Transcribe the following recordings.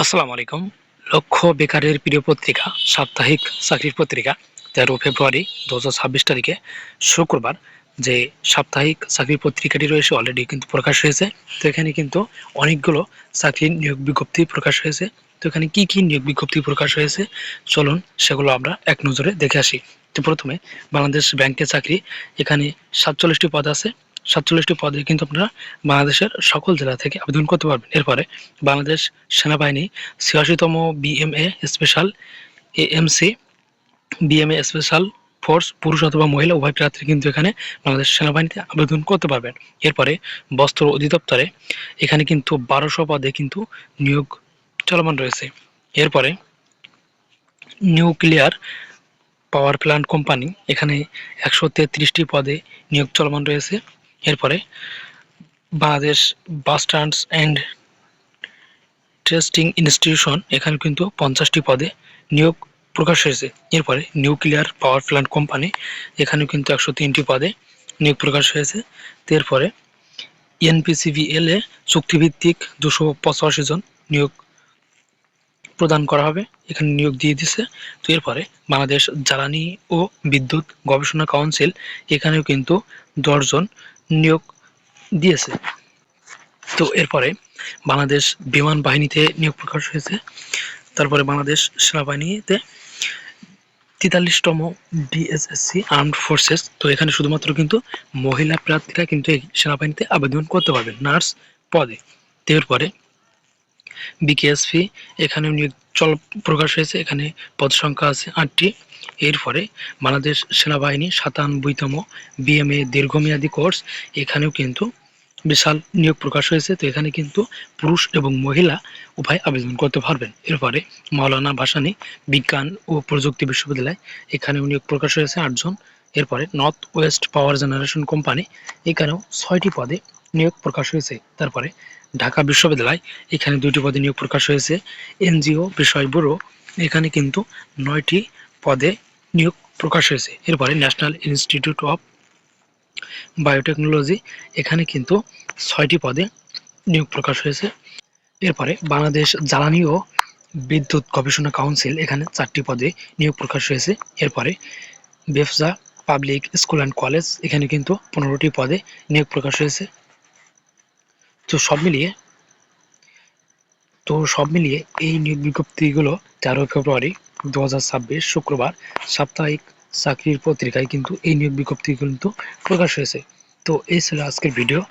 আসসালামু আলাইকুম। লক্ষ্য বেকারের প্রিয় পত্রিকা সাপ্তাহিক চাকরির পত্রিকা 13 ফেব্রুয়ারি 2026 তারিখে শুক্রবার যে সাপ্তাহিক চাকরির পত্রিকাটি রয়েছে অলরেডি কিন্তু প্রকাশ হয়েছে। তো এখানে কিন্তু অনেকগুলো চাকরির নিয়োগ বিজ্ঞপ্তি প্রকাশ হয়েছে। তো এখানে কি কি নিয়োগ বিজ্ঞপ্তি প্রকাশ হয়েছে চলুন সেগুলো আমরা এক নজরে দেখে আসি। তো প্রথমে বাংলাদেশ ব্যাংকের চাকরি, এখানে 47টি পদ আছে। 47টি পদে কিন্তু আপনারা বাংলাদেশের সকল জেলা থেকে আবেদন করতে পারবেন। এরপরে বাংলাদেশ সেনাবাহিনী ৮৬তম BMA special AMC BMA special force পুরুষ অথবা মহিলা উভয় প্রার্থী কিন্তু এখানে বাংলাদেশ সেনাবাহিনীতে আবেদন করতে পারবেন। এরপরে বস্ত্র অধিদপ্তরে এখানে কিন্তু 1200 পদে কিন্তু নিয়োগ চলমান রয়েছে। এরপরে নিউক্লিয়ার পাওয়ার প্ল্যান্ট কোম্পানি, এখানে 133টি পদে নিয়োগ চলমান রয়েছে। এরপরে বাংলাদেশ বাস স্ট্যান্ডস অ্যান্ড টেস্টিং ইনস্টিটিউশন, এখানে কিন্তু 50টি পদে নিয়োগ প্রকাশ হয়েছে। এরপরে নিউক্লিয়ার পাওয়ার প্ল্যান্ট কোম্পানি, এখানেও কিন্তু 103টি পদে নিয়োগ প্রকাশ হয়েছে। এরপরে এনপিসিভিএল এ চুক্তিভিত্তিক 285 জন নিয়োগ প্রদান করা হবে, এখানে নিয়োগ দিয়ে দিছে। তো এরপরে বাংলাদেশ জ্বালানি ও বিদ্যুৎ গবেষণা কাউন্সিল, এখানেও কিন্তু 10 জন নিয়োগ দিয়েছে। তো এরপরে বাংলাদেশ বিমান বাহিনীতে নিয়োগ প্রকাশ হয়েছে। তারপরে বাংলাদেশ সেনাবাহিনীতে 43তম ডিএসএসসি আর্মড ফোর্সেস, তো এখানে শুধুমাত্র কিন্তু মহিলা প্রার্থীরা কিন্তু এই সেনাবাহিনীতে আবেদন করতে পারবেন নার্স পদে। এরপরে বিকেএসপি, এখানেও নিয়োগ প্রকাশ হয়েছে, এখানে পদ সংখ্যা আছে 8টি। এরপরে বাংলাদেশ সেনাবাহিনী 97তম বিএমএ দীর্ঘমেয়াদী কোর্স, এখানেও কিন্তু বিশাল নিয়োগ প্রকাশ হয়েছে। তো এখানে কিন্তু পুরুষ এবং মহিলা উভয় আবেদন করতে পারবেন। এরপরে মাওলানা ভাসানী বিজ্ঞান ও প্রযুক্তি বিশ্ববিদ্যালয়, এখানেও নিয়োগ প্রকাশ হয়েছে 8 জন। এরপরে নর্থ ওয়েস্ট পাওয়ার জেনারেশন কোম্পানি, এখানেও 6টি পদে নিয়োগ প্রকাশ হয়েছে। তারপরে ঢাকা বিশ্ববিদ্যালয়, এখানে 2টি পদে নিয়োগ প্রকাশ হয়েছে। এনজিও বিষয় ব্যুরো, এখানে কিন্তু 9টি পদে নিয়োগ প্রকাশ হয়েছে। এরপরে ন্যাশনাল ইনস্টিটিউট অফ বায়োটেকনোলজি, এখানে কিন্তু 6টি পদে নিয়োগ প্রকাশ হয়েছে। এরপরে বাংলাদেশ জ্বালানি ও বিদ্যুৎ গবেষণা কাউন্সিল, এখানে 4টি পদে নিয়োগ প্রকাশ হয়েছে। এরপরে বেফজা পাবলিক স্কুল অ্যান্ড কলেজ, এখানে কিন্তু 15টি পদে নিয়োগ প্রকাশ হয়েছে। তো সব মিলিয়ে এই নিয়োগ বিজ্ঞপ্তিগুলো 13 ফেব্রুয়ারি 2026 শুক্রবার সাপ্তাহিক চাকরির পত্রিকায় কিন্তু এই নিয়োগ বিজ্ঞপ্তি কিন্তু প্রকাশ হয়েছে। তো এই ছিল আজকের ভিডিও।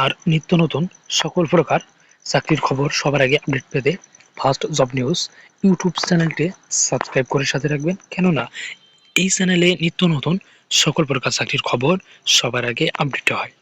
আর নিত্য নতুন সকল প্রকার চাকরির খবর সবার আগে আপডেট পেতে ফার্স্ট জব নিউজ ইউটিউব চ্যানেলটি সাবস্ক্রাইব করে সাথে রাখবেন, কেননা এই চ্যানেলে নিত্য নতুন সকল প্রকার চাকরির খবর সবার আগে আপডেট হয়।